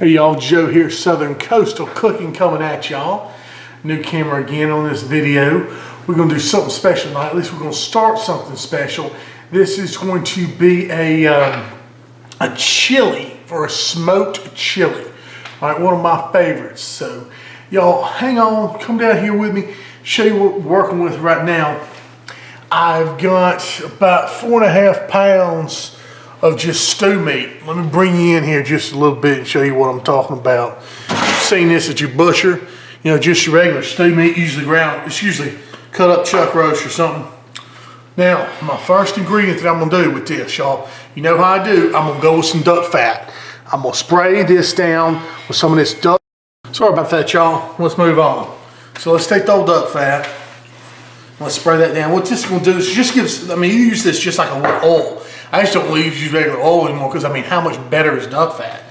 Hey y'all, Joe here, Southern Coastal Cooking coming at y'all. New camera again on this video. We're going to do something special tonight. At least we're going to start something special. This is going to be a chili, or a smoked chili. All right, one of my favorites. So y'all hang on, come down here with me, show you what we're working with right now. I've got about 4.5 pounds of just stew meat. Let me bring you in here just a little bit and show you what I'm talking about. You've seen this at your butcher, you know, just your regular stew meat, usually ground. It's usually cut up chuck roast or something. Now, my first ingredient that I'm gonna do with this, y'all, you know how I do, I'm gonna go with some duck fat. I'm gonna spray this down with some of this duck. Sorry about that, y'all. Let's move on. So let's take the old duck fat. Let's spray that down. What this is gonna do is just give, I mean, you use this just like a little oil. I just don't use regular oil anymore because, I mean, how much better is duck fat?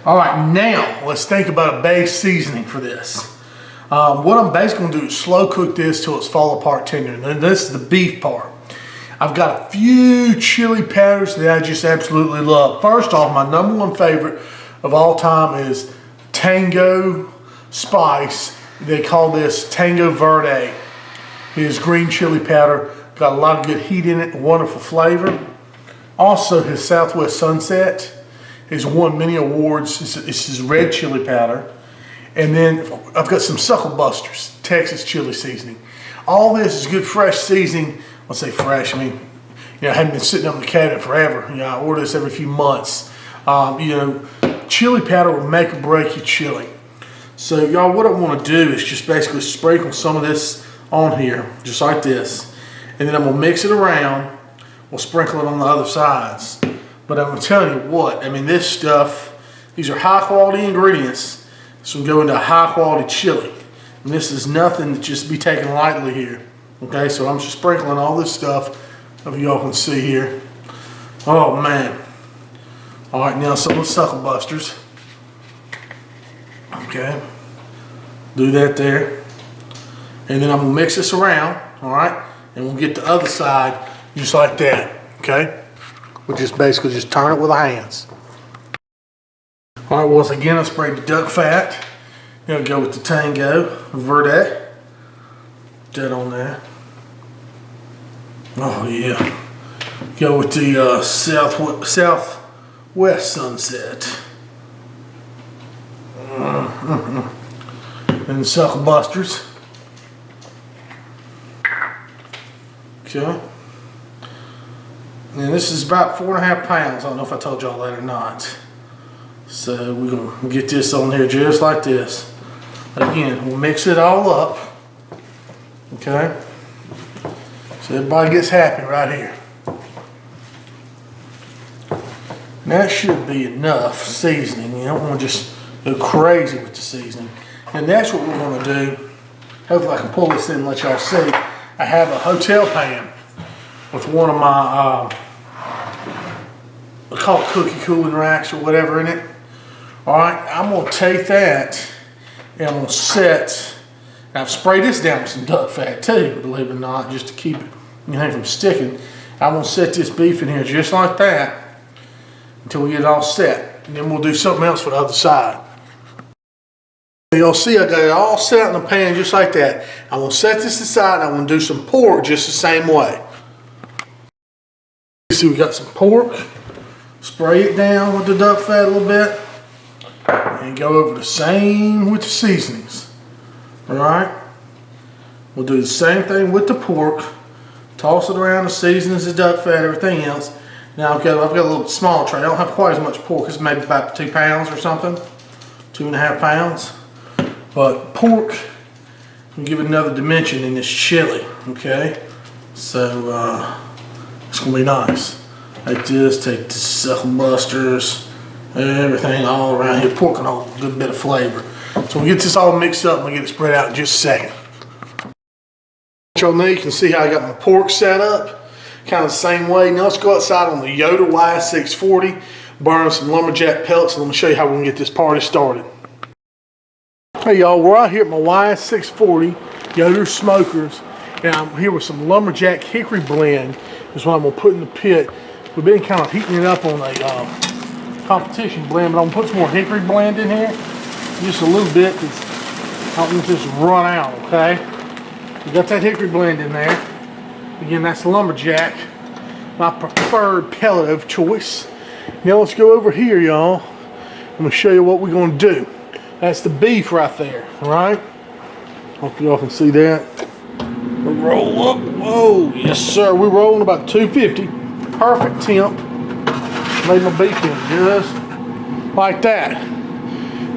All right, now let's think about a base seasoning for this. What I'm basically gonna do is slow cook this till it's fall apart tender. And this is the beef part. I've got a few chili powders that I just absolutely love. First off, my #1 favorite of all time is Tango Spice. They call this Tango Verde. His green chili powder, got a lot of good heat in it, wonderful flavor. Also, his Southwest Sunset has won many awards. It's his red chili powder. And then I've got some Suckle Busters, Texas chili seasoning. All this is good fresh seasoning. I'll say fresh, I mean, you know, I haven't been sitting up in the cabinet forever. You know, I order this every few months. You know, chili powder will make or break your chili. So y'all, what I want to do is just basically sprinkle some of this on here, just like this. And then I'm gonna mix it around. We'll sprinkle it on the other sides. But I'm telling you what, I mean, this stuff, these are high quality ingredients. So we go into a high quality chili. And this is nothing to just be taken lightly here. Okay, so I'm just sprinkling all this stuff, if y'all can see here. Oh man. All right, now some of the Suckle Busters. Okay, do that there. And then I'm gonna mix this around, all right? And we'll get the other side just like that, okay? We'll just basically just turn it with our hands. All right, once again, I sprayed the duck fat. Now go with the Tango Verde. That on there. Oh yeah. Go with the Southwest Sunset. And the Suckle Busters. Okay. And this is about 4.5 pounds. I don't know if I told y'all that or not. So we're gonna get this on here just like this. Again, we'll mix it all up. Okay. So everybody gets happy right here. And that should be enough seasoning. You don't want to just go crazy with the seasoning. And that's what we're gonna do. Hopefully I can pull this in and let y'all see. I have a hotel pan with one of my, I call it cookie cooling racks or whatever in it. All right, I'm gonna take that and I'm gonna set, and I've sprayed this down with some duck fat too, believe it or not, just to keep it, anything from sticking. I'm gonna set this beef in here just like that until we get it all set. And then we'll do something else for the other side. You'll see I got it all set out in the pan just like that. I'm gonna set this aside and I'm gonna do some pork just the same way. You see we got some pork. Spray it down with the duck fat a little bit. And go over the same with the seasonings. Alright? We'll do the same thing with the pork. Toss it around, the seasonings, the duck fat, everything else. Now I've got a little small tray. I don't have quite as much pork. It's maybe about 2 pounds or something. 2.5 pounds. But pork can give it another dimension in this chili, okay? So it's gonna be nice. Like this, take the Suckle Busters, everything all around here. Pork and a good bit of flavor. So we'll get this all mixed up and we'll get it spread out in just a second. You can see how I got my pork set up, kind of the same way. Now let's go outside on the Yoder Y640, burn some lumberjack pellets, and let me show you how we can get this party started. Hey y'all, we're out here at my Y640 Yoder Smokers, and I'm here with some lumberjack hickory blend. Is what I'm gonna put in the pit. We've been kind of heating it up on a competition blend, but I'm gonna put some more hickory blend in here, just a little bit, because I don't want this to run out, okay? We got that hickory blend in there. Again, that's lumberjack, my preferred pellet of choice. Now let's go over here, y'all. I'm gonna show you what we're gonna do. That's the beef right there, all right? Hope y'all can see that. We roll up. Whoa, yes sir. We're rolling about 250. Perfect temp. Made my beef in just like that.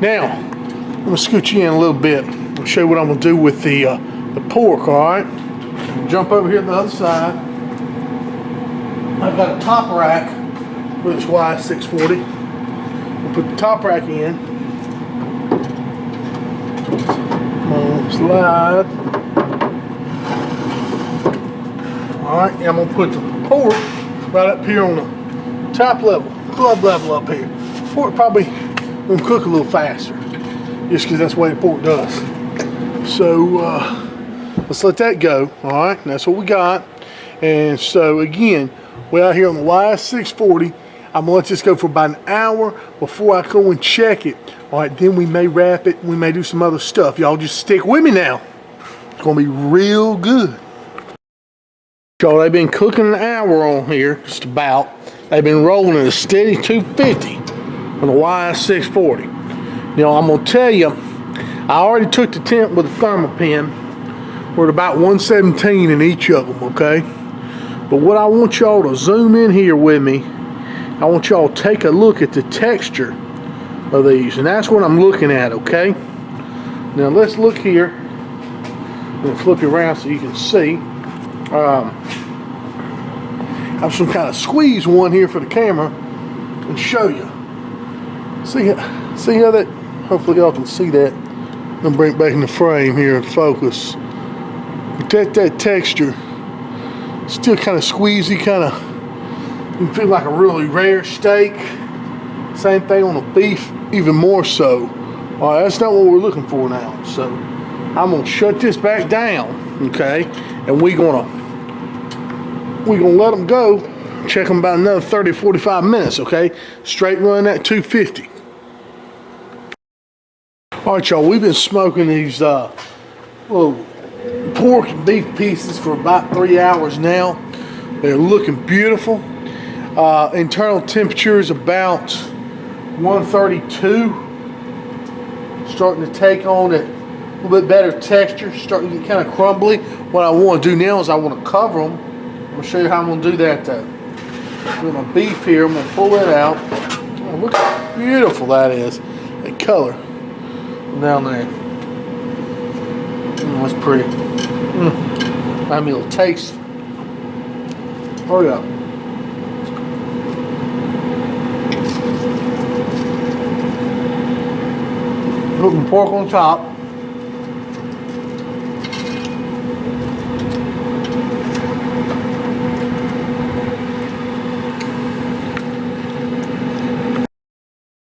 Now, I'm gonna scoot you in a little bit. I'll show you what I'm gonna do with the pork, all right? Jump over here to the other side. I've got a top rack for this Y640. We'll put the top rack in. Slide. Alright, I'm going to put the pork right up here on the top level, club level up here. Pork probably will cook a little faster, just because that's the way the pork does. So, let's let that go. Alright, that's what we got. And so, again, we're out here on the Y640. I'm going to let this go for about an hour before I go and check it. All right, then we may wrap it. We may do some other stuff. Y'all just stick with me now. It's going to be real good. Y'all, they've been cooking an hour on here, just about. They've been rolling at a steady 250 on the Y640. You know, I'm going to tell you, I already took the temp with a thermopin. We're at about 117 in each of them, okay? But what I want y'all to zoom in here with me, I want y'all to take a look at the texture of these, and that's what I'm looking at, okay? Now let's look here. I'm gonna flip you around so you can see. I have some kind of squeeze one here for the camera and show you. See how that, hopefully y'all can see that. I'm gonna bring it back in the frame here and focus. But that texture, still kind of squeezy, kind of, you feel like a really rare steak. Same thing on the beef, even more so. All right, that's not what we're looking for now. So I'm gonna shut this back down, okay? And we're gonna let them go. Check them about another 30, 45 minutes, okay? Straight run at 250. All right, y'all, we've been smoking these little pork and beef pieces for about 3 hours now. They're looking beautiful. Internal temperature is about 132. Starting to take on a little bit better texture, starting to get kind of crumbly. What I want to do now is I want to cover them. I'm going to show you how I'm going to do that though. With my beef here, I'm going to pull it out. Oh, look how beautiful that is. That color down there. That's pretty. Might be a little taste. Oh yeah. Putting pork on top.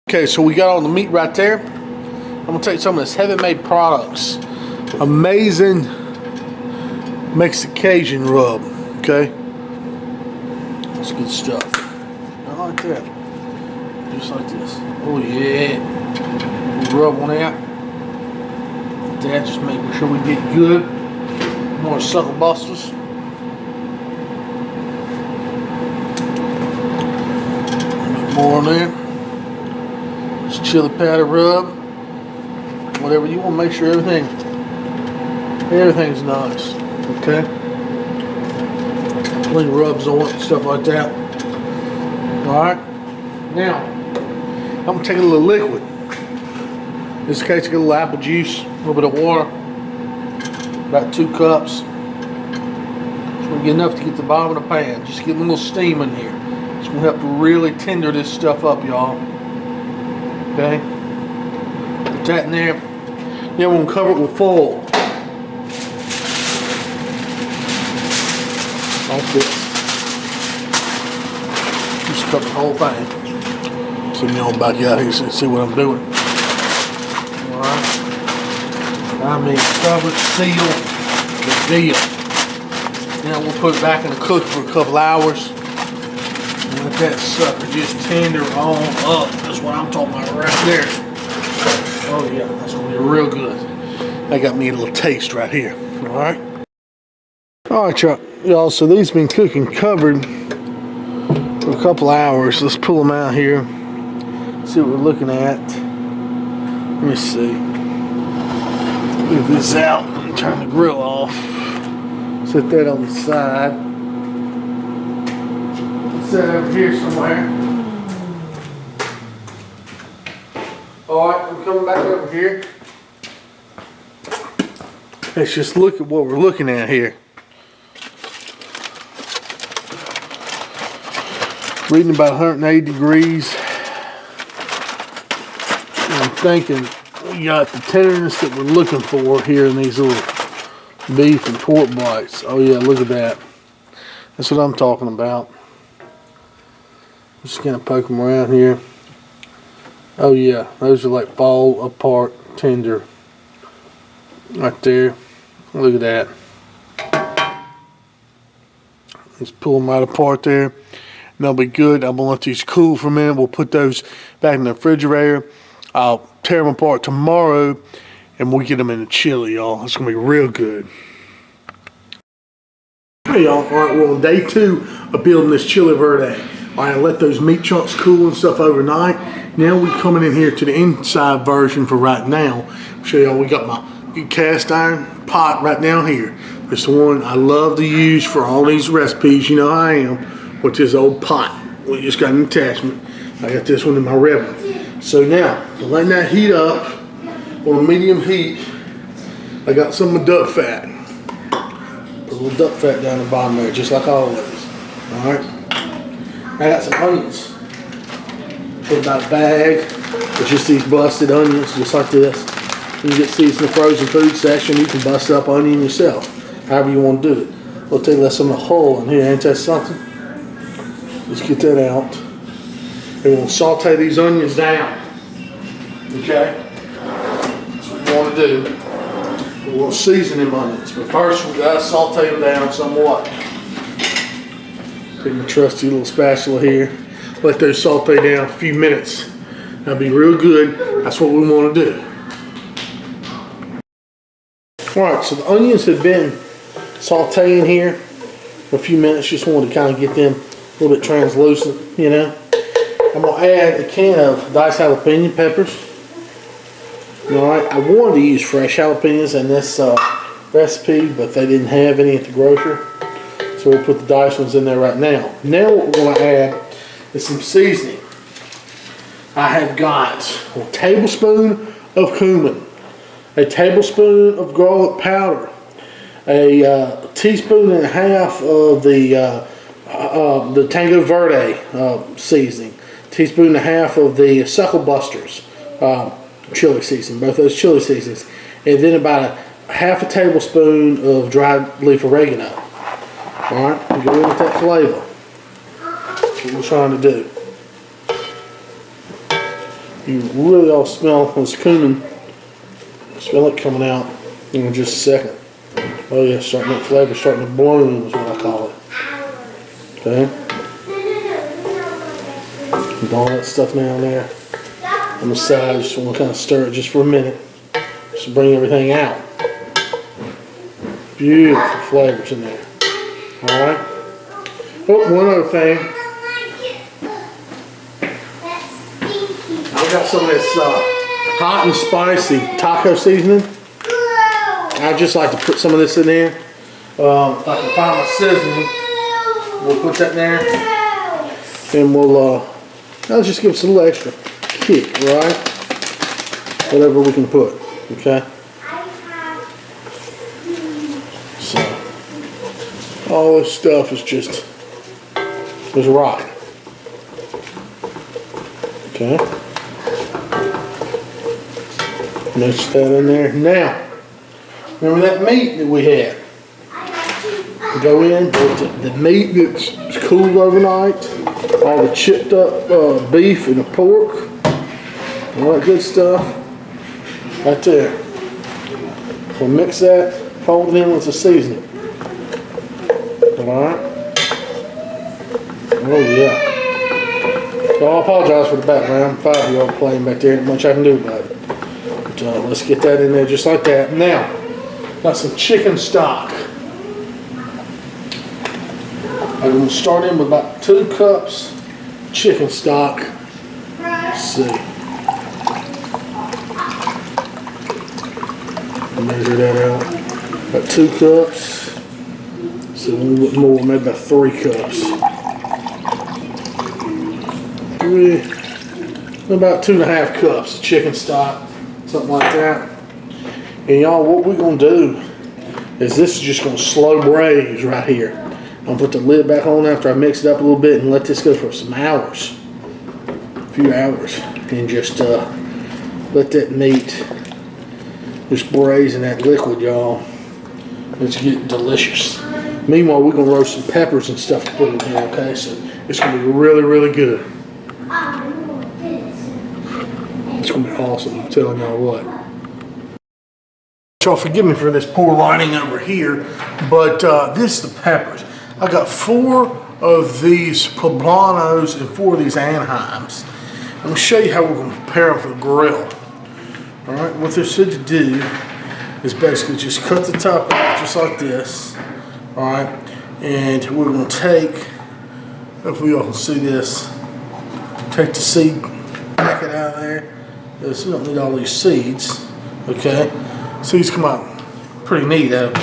Okay, so we got all the meat right there. I'm gonna take some of this Heaven Made Products amazing Mexican rub. Okay, that's good stuff. I like that. Just like this. Oh yeah. Rub on that. That just making sure we get good. More sucker busters. More on there. Just chili powder rub. Whatever you want to make sure everything's nice. Okay. Clean rubs on it, stuff like that. Alright. Now, I'm gonna take a little liquid. In this case, I get a little apple juice, a little bit of water, about 2 cups. It's going to get enough to get the bottom of the pan. Just get a little steam in here. It's going to help really tender this stuff up, y'all. Okay? Put that in there. Then we're going to cover it with foil. Like this. Just cover the whole thing. So y'all back out here so you can see what I'm doing. I mean, cover, seal, the deal. Now we'll put it back in the cooker for a couple hours. Let that sucker just tender on up. That's what I'm talking about right there. Oh yeah, that's gonna be real good. That got me a little taste right here. All right. All right, y'all. So these have been cooking covered for a couple hours. Let's pull them out here. See what we're looking at. Let me see. Get this out and turn the grill off. Set that on the side. Set it over here somewhere. Alright, I'm coming back over here. Let's just look at what we're looking at here. Reading about 180 degrees. And I'm thinking we got the tenderness that we're looking for here in these little beef and pork bites. Oh yeah, look at that. That's what I'm talking about. Just gonna poke them around here. Oh yeah, those are like fall apart tender. Right there. Look at that. Just pull them right apart there. And they'll be good. I'm gonna let these cool for a minute. We'll put those back in the refrigerator. I'll tear them apart tomorrow and we'll get them in the chili, y'all. It's gonna be real good. Hey y'all, alright, we're on day 2 of building this chili verde. Alright, I let those meat chunks cool and stuff overnight. Now we're coming in here to the inside version for right now. I'll show y'all, we got my cast iron pot right down here. It's the one I love to use for all these recipes. You know how I am with this old pot. We just got an attachment. I got this one in my red one. So now, I'm letting that heat up on a medium heat. I got some of the duck fat. Put a little duck fat down the bottom there, just like always. Alright. I got some onions. Put about a bag with just these busted onions, just like this. You can get these in the frozen food section. You can bust up onion yourself, however you want to do it. We'll take less of the hull in here, ain't that something? Let's get that out. And we'll saute these onions down. Okay? That's what we want to do. We'll season them onions, but first we gotta saute them down somewhat. Take my trusty little spatula here. Let those saute down a few minutes. That'll be real good. That's what we want to do. Alright, so the onions have been sauteing here for a few minutes. Just wanted to kind of get them a little bit translucent, you know. I'm going to add a can of diced jalapeno peppers. Alright, I wanted to use fresh jalapenos in this recipe, but they didn't have any at the grocery. So we'll put the diced ones in there right now. Now what we're going to add is some seasoning. I have got a tablespoon of cumin, a tablespoon of garlic powder, a teaspoon and a half of the Tango Verde seasoning, teaspoon and a half of the Suckle Busters chili seasoning, both those chili seasonings, and then about a half a tablespoon of dried leaf oregano. Alright, we go in with that flavor. That's what we're trying to do. You really all smell this cumin. Smell it coming out in just a second. Oh yeah, starting that flavor, starting to bloom is what I call it. Okay. With all that stuff down there on the side, I just want to kind of stir it just for a minute, just to bring everything out. Beautiful flavors in there. All right. Oh, one other thing. I've got some of this hot and spicy taco seasoning. I just like to put some of this in there. If I can find my seasoning, we'll put that in there, and we'll just give us a little extra kick, right? Whatever we can put, okay? So all this stuff is just right. Okay. Mix that in there. Now, remember that meat that we had? Go in with the meat that's cooled overnight, all the chipped up beef and the pork, all that good stuff, right there. We'll mix that, fold it in with the seasoning. All right. Oh yeah. So I apologize for the background. 5-year-old playing back there. Not much I can do about it. But let's get that in there just like that. Now, got some chicken stock. I'm going to start in with about 2 cups chicken stock. Let's see. Measure that out. About 2 cups. So a little bit more, maybe about 3 cups. About 2.5 cups of chicken stock, something like that. And y'all, what we're gonna do is this is just gonna slow braise right here. I'm gonna put the lid back on after I mix it up a little bit and let this go for some hours, a few hours, and just let that meat just braise in that liquid, y'all. It's getting delicious. Meanwhile, we're gonna roast some peppers and stuff to put in here, okay? So it's gonna be really, really good. It's gonna be awesome, I'm telling y'all what. Y'all forgive me for this poor lighting over here, but this is the peppers. I got 4 of these poblanos and 4 of these Anaheims. I'm gonna show you how we're gonna prepare them for the grill. All right, what they're said to do is basically just cut the top off just like this. All right, and we're gonna take, hopefully y'all can see this, take the seed packet out of there. So you don't need all these seeds, okay? Seeds come out pretty neat out of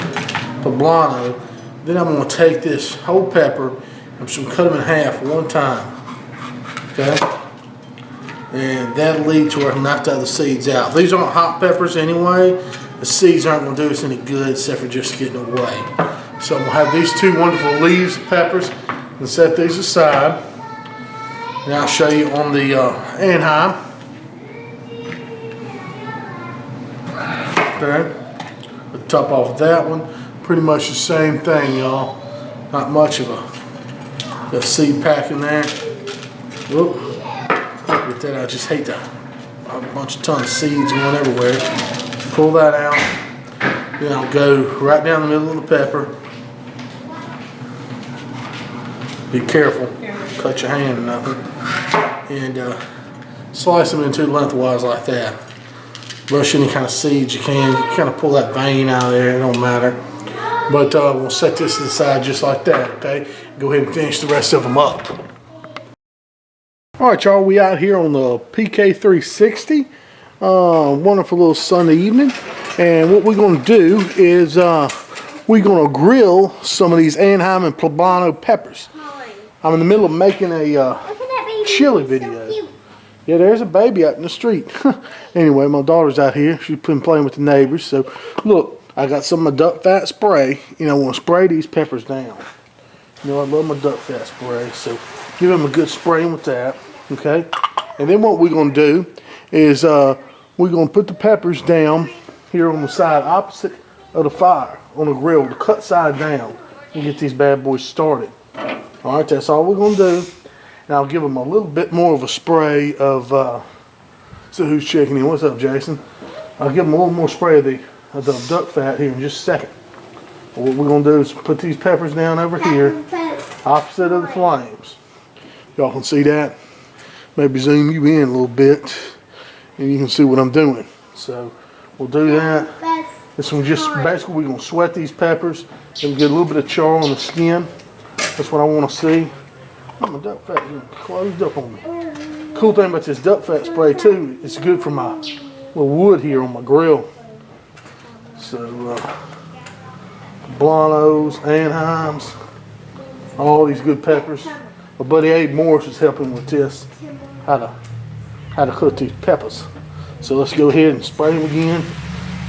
poblano. Then I'm gonna take this whole pepper, I'm just gonna cut them in half one time, okay? And that'll lead to where I knocked all the seeds out. These aren't hot peppers anyway. The seeds aren't gonna do us any good except for just getting away. So I'm gonna have these 2 wonderful leaves of peppers and set these aside. And I'll show you on the Anaheim. Okay, the top off of that one, pretty much the same thing, y'all. Not much of a seed pack in there. Whoop. Get that out. I just hate that. A bunch of tons of seeds going everywhere. Pull that out. Then I'll go right down the middle of the pepper. Be careful. Cut your hand or nothing. And slice them into lengthwise like that. Brush any kind of seeds you can. You kind of pull that vein out of there. It don't matter. But we'll set this to the side just like that, okay? Go ahead and finish the rest of them up. All right, y'all, we out here on the PK360. Wonderful little Sunday evening. And what we're going to do is we're going to grill some of these Anaheim and poblano peppers. I'm in the middle of making a chili video. Yeah, there's a baby out in the street. Anyway, my daughter's out here. She's been playing with the neighbors. So, look, I got some of my duck fat spray. You know, I want to spray these peppers down. You know, I love my duck fat spray. So, give them a good spraying with that. Okay? And then what we're going to do is we're going to put the peppers down here on the side opposite of the fire on the grill. The cut side down and get these bad boys started. All right, that's all we're going to do. And I'll give them a little bit more of a spray of, so who's checking in? What's up, Jason? I'll give them a little more spray of the duck fat here in just a second. But what we're going to do is put these peppers down over here, opposite of the flames. Y'all can see that? Maybe zoom you in a little bit, and you can see what I'm doing. So we'll do that. This one just, basically we're going to sweat these peppers and get a little bit of char on the skin. That's what I want to see. Oh, my duck fat is closed up on me. Cool thing about this duck fat spray too, it's good for my little wood here on my grill. So, poblanos, Anaheims, all these good peppers. My buddy Abe Morris is helping with this, how to cook these peppers. So let's go ahead and spray them again,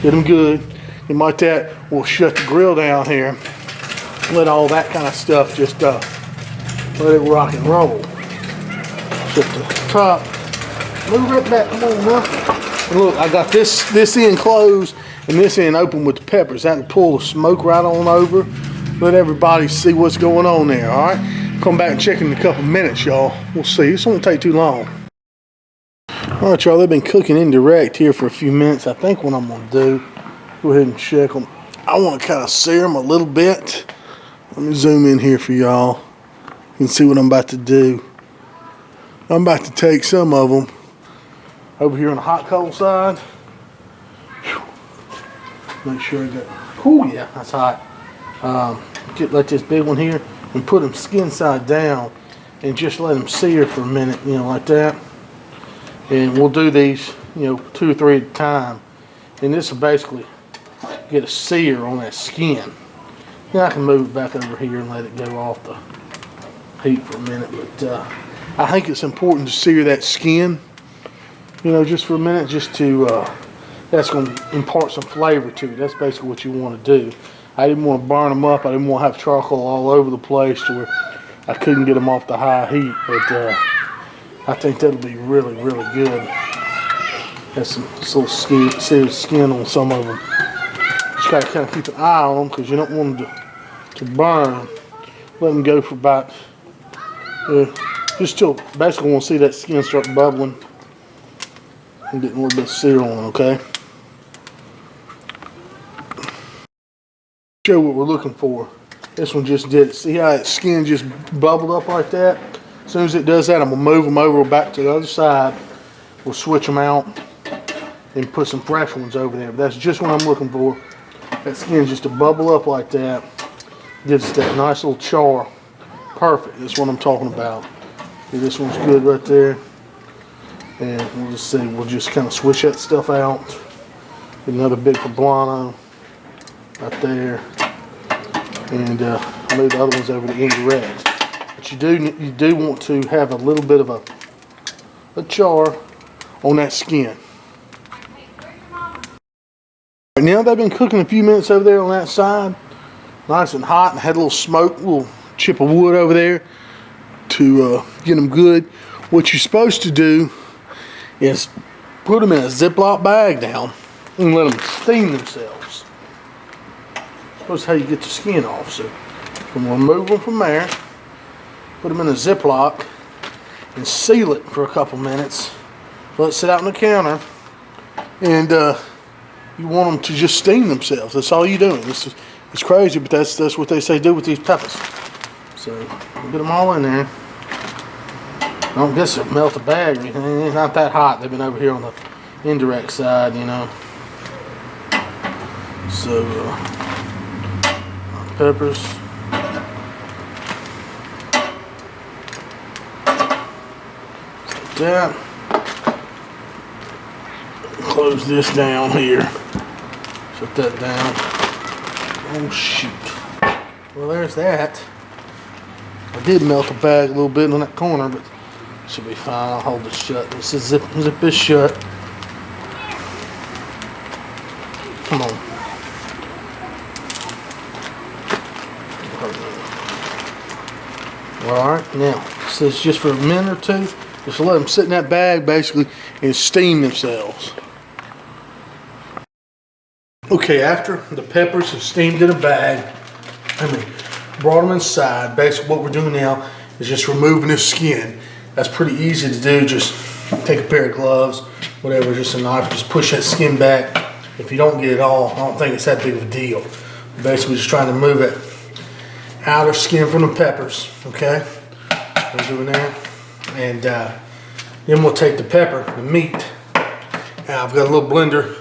get them good. And like that, we'll shut the grill down here. Let all that kind of stuff just let it rock and roll. Shut the top. Move right back. Come on now. And look, I got this end closed and this end open with the peppers. I can pull the smoke right on over. Let everybody see what's going on there. All right. Come back and check in a couple minutes, y'all. We'll see. This won't take too long. All right, y'all. They've been cooking indirect here for a few minutes. I think what I'm gonna do, go ahead and check them. I want to kind of sear them a little bit. Let me zoom in here for y'all. You can see what I'm about to do. I'm about to take some of them over here on the hot coal side. Make sure I got, oh yeah, that's hot. Get like this big one here and put them skin side down and just let them sear for a minute, you know, like that. And we'll do these, you know, 2 or 3 at a time. And this will basically get a sear on that skin. Then I can move it back over here and let it go off the heat for a minute. But I think it's important to sear that skin, you know, just for a minute, just to, that's going to impart some flavor to it. That's basically what you want to do. I didn't want to burn them up. I didn't want to have charcoal all over the place to where I couldn't get them off the high heat. But I think that'll be really, really good. Has some little seared skin on some of them. Just got to kind of keep an eye on them because you don't want them to burn. Let them go for about, just till basically want to see that skin start bubbling and getting a little bit of sear on, okay? Show what we're looking for. This one just did it. See how that skin just bubbled up like that? As soon as it does that, I'm going to move them over back to the other side. We'll switch them out and put some fresh ones over there. But that's just what I'm looking for. That skin just to bubble up like that. Gives us that nice little char. Perfect. That's what I'm talking about. Okay, this one's good right there. And we'll just see. We'll just kind of switch that stuff out. Get another big poblano right there. And I'll move the other ones over to indirect. But you do want to have a little bit of a char on that skin. Right now they've been cooking a few minutes over there on that side, nice and hot, and had a little smoke, a little chip of wood over there to get them good. What you're supposed to do is put them in a Ziploc bag down and let them steam themselves. That's how you get the skin off. So I'm going to remove them from there, put them in a Ziploc, and seal it for a couple minutes. Let it sit out on the counter, and you want them to just steam themselves. That's all you're doing. It's crazy, but that's what they say do with these peppers. So we'll get them all in there. I don't guess they'll melt the bag or anything. It's not that hot. They've been over here on the indirect side, you know. So peppers. Like that. Close this down here. Shut that down. Oh shoot. Well, there's that. I did melt the bag a little bit on that corner, but it should be fine. I'll hold it shut. This is zip this shut. Come on. Alright, now, this is just for a minute or two. Just let them sit in that bag, basically, and steam themselves. Okay, after the peppers have steamed in a bag, brought them inside, basically what we're doing now is just removing the skin. That's pretty easy to do. Just take a pair of gloves, whatever, just a knife, just push that skin back. If you don't get it all, I don't think it's that big of a deal. Basically just trying to move it outer skin from the peppers, okay? We're doing that. And then we'll take the pepper, the meat. Now I've got a little blender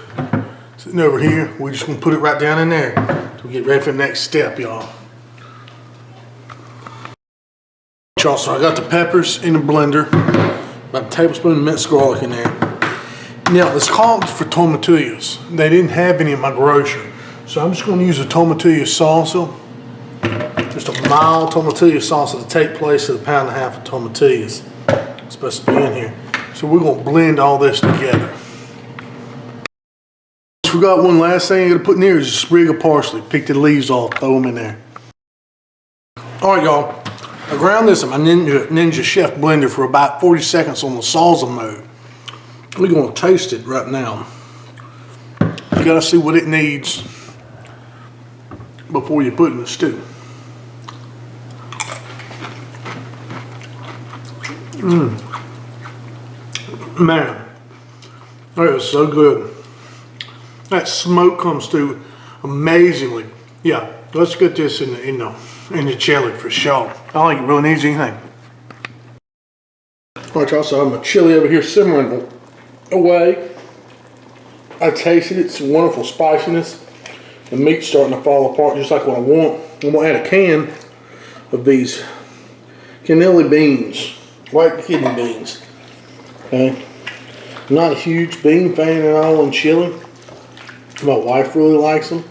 sitting over here. We're just gonna put it right down in there to get ready for the next step, y'all. So I got the peppers in the blender, about a tablespoon of minced garlic in there. Now it's called for tomatillos. They didn't have any in my grocery, so I'm just going to use a tomatillo salsa, just a mild tomatillo salsa to take place of a pound and a half of tomatillos. It's supposed to be in here. So we're going to blend all this together. Forgot one last thing I got to put in there is a sprig of parsley. Pick the leaves off, throw them in there. All right, y'all. I ground this in my Ninja Chef blender for about 40 seconds on the salsa mode. We're going to taste it right now. You got to see what it needs before you put it in the stew. Man, that is so good. That smoke comes through amazingly. Yeah, let's get this in the chili for sure. I don't think it really needs anything. Alright, y'all, so I have my chili over here simmering away. I tasted it, it's wonderful spiciness. The meat's starting to fall apart just like what I want. I'm gonna add a can of these cannelli beans, white kidney beans. Okay, I'm not a huge bean fan at all in chili. My wife really likes them,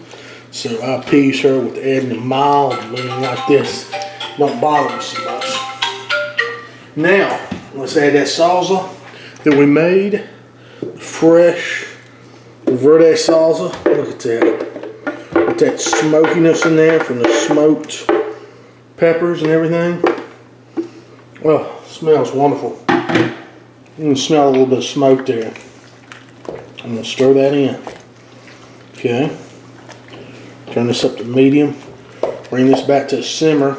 so I appease her with adding a mild bean like this. Don't bother me so much. Now, let's add that salsa that we made, fresh Verde salsa. Look at that. With that smokiness in there from the smoked peppers and everything. Oh, smells wonderful. You can smell a little bit of smoke there. I'm going to stir that in. Okay. Turn this up to medium. Bring this back to a simmer.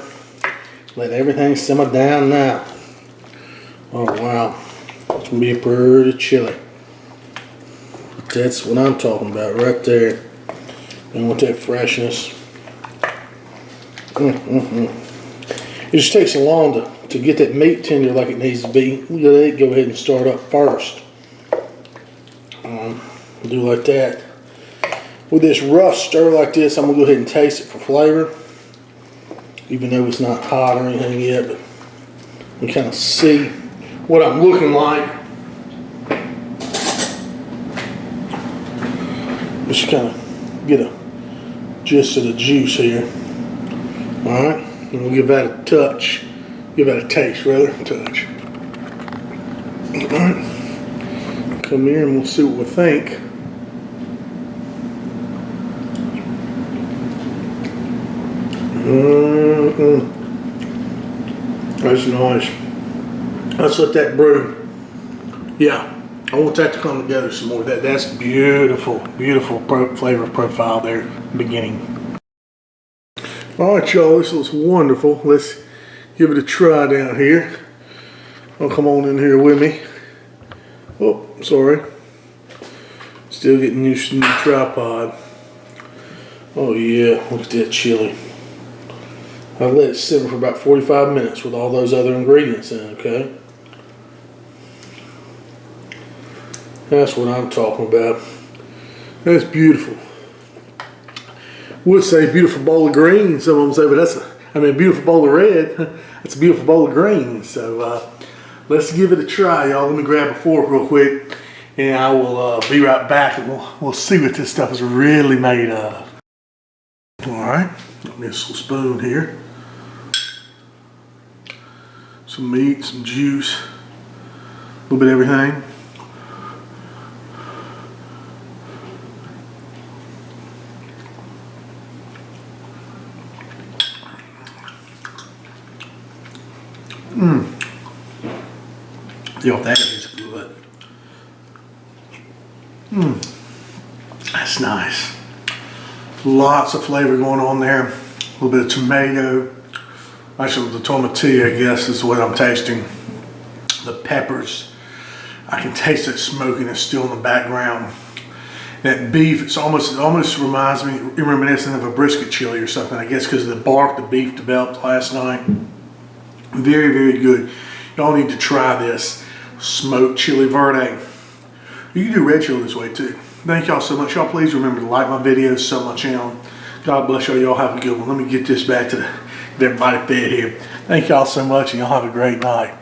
Let everything simmer down now. Oh wow. It's going to be a pretty chili. That's what I'm talking about right there. And with that freshness. It just takes so long to get that meat tender like it needs to be. You let it go ahead and start up first. Do like that. With this rough stir like this, I'm going to go ahead and taste it for flavor. Even though it's not hot or anything yet, but you kind of see what I'm looking like. Just kind of get a gist of the juice here. Alright, and we'll give that a touch. Give that a taste, rather. Touch. Alright. Come here and we'll see what we think. That's nice. Let's let that brew. Yeah. I want that to come together some more. That's beautiful, beautiful flavor profile there in the beginning. All right, y'all, this looks wonderful. Let's give it a try down here. Oh, come on in here with me. Oh, sorry. Still getting used to the new tripod. Oh yeah, look at that chili. I've let it simmer for about 45 minutes with all those other ingredients in it, okay? That's what I'm talking about. That's beautiful. Would say beautiful bowl of green. Some of them say, but a beautiful bowl of red. That's a beautiful bowl of green. So let's give it a try, y'all. Let me grab a fork real quick, and I will be right back, and we'll see what this stuff is really made of. All right, got me a little spoon here. Some meat, some juice, a little bit of everything. Yo, that is good. That's nice. Lots of flavor going on there. A little bit of tomato. Actually, the tomatillo, I guess, is what I'm tasting. The peppers. I can taste that smokiness still in the background. That beef, it almost reminds me, reminiscent of a brisket chili or something, I guess, because of the bark the beef developed last night. Very, very good. Y'all need to try this smoked chili verde. You can do red chili this way too. Thank y'all so much. Y'all please remember to like my videos, sub my channel. God bless y'all. Y'all have a good one. Let me get this back to everybody fed here. Thank y'all so much, and y'all have a great night.